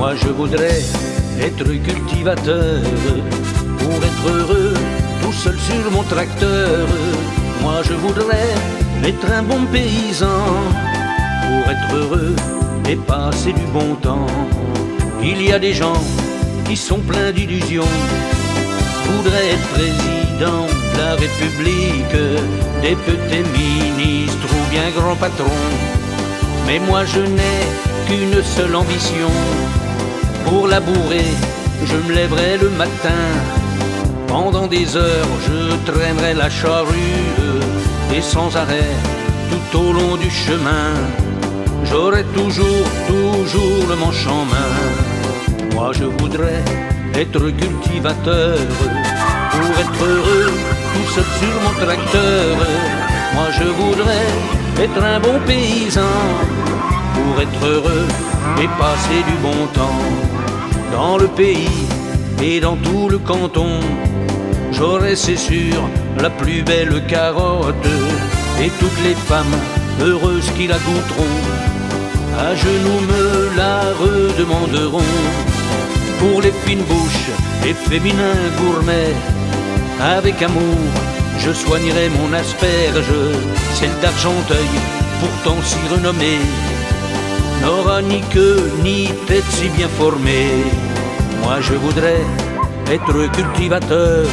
Moi je voudrais être cultivateur pour être heureux tout seul sur mon tracteur. Moi je voudrais être un bon paysan pour être heureux et passer du bon temps. Il y a des gens qui sont pleins d'illusions, voudraient être président de la République, député, ministre ou bien grand patron. Mais moi je n'ai qu'une seule ambition, pour labourer je me lèverai le matin. Pendant des heures je traînerai la charrue, et sans arrêt tout au long du chemin j'aurai toujours le manche en main. Moi je voudrais être cultivateur pour être heureux tout seul sur mon tracteur. Moi je voudrais être un bon paysan pour être heureux et passer du bon temps. Dans le pays et dans tout le canton, j'aurai c'est sûr la plus belle carotte, et toutes les femmes heureuses qui la goûteront à genoux me la redemanderont. Pour les fines bouches et féminins gourmets, avec amour je soignerai mon asperge. Celle d'Argenteuil, pourtant si renommée, n'aura ni queue ni tête si bien formée. Moi je voudrais être cultivateur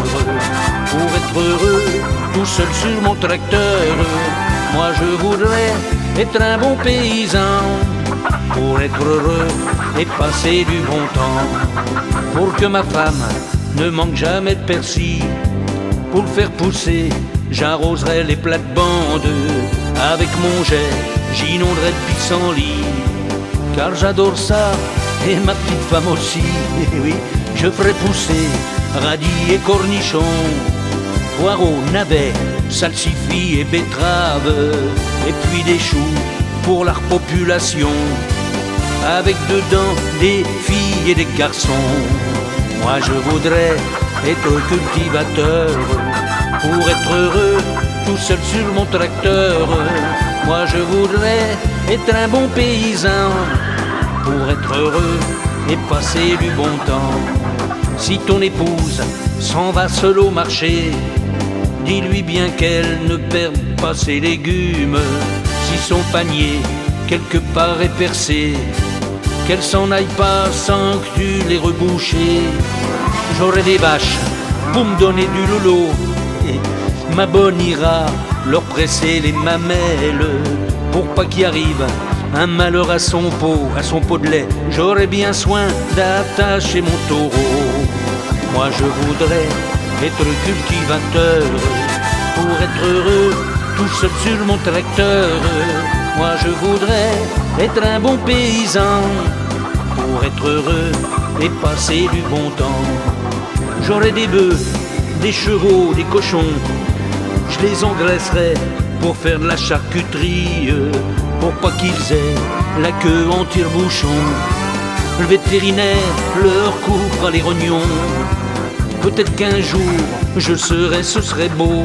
pour être heureux tout seul sur mon tracteur. Moi je voudrais être un bon paysan pour être heureux et passer du bon temps. Pour que ma femme ne manque jamais de persil, pour le faire pousser j'arroserai les plates-bandes. Avec mon jet j'inonderai de pissenlit, car j'adore ça, et ma petite femme aussi. Oui, je ferai pousser radis et cornichons, poireaux, navets, salsifis et betteraves, et puis des choux pour la repopulation, avec dedans des filles et des garçons. Moi je voudrais être cultivateur pour être heureux tout seul sur mon tracteur. Moi je voudrais être un bon paysan pour être heureux et passer du bon temps. Si ton épouse s'en va seule au marché, dis-lui bien qu'elle ne perde pas ses légumes. Si son panier quelque part est percé, qu'elle s'en aille pas sans que tu les rebouches. J'aurai des vaches pour me donner du lolo, et ma bonne ira leur presser les mamelles, pour pas qu'il arrive un malheur à son pot de lait. J'aurai bien soin d'attacher mon taureau. Moi je voudrais être cultivateur pour être heureux tout seul sur mon tracteur. Moi je voudrais être un bon paysan pour être heureux et passer du bon temps. J'aurai des bœufs, des chevaux, des cochons, je les engraisserai pour faire de la charcuterie, pour pas qu'ils aient la queue en tire-bouchon. Le vétérinaire leur coupera les rognons. Peut-être qu'un jour je serai, ce serait beau,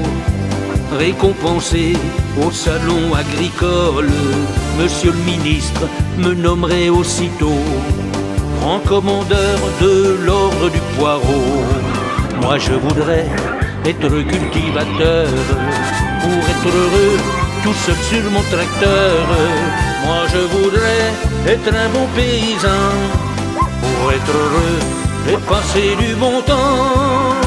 récompensé au salon agricole. Monsieur le ministre me nommerait aussitôt grand commandeur de l'ordre du poireau. Moi je voudrais être cultivateur pour être heureux tout seul sur mon tracteur. Moi je voudrais être un bon paysan pour être heureux et passer du bon temps.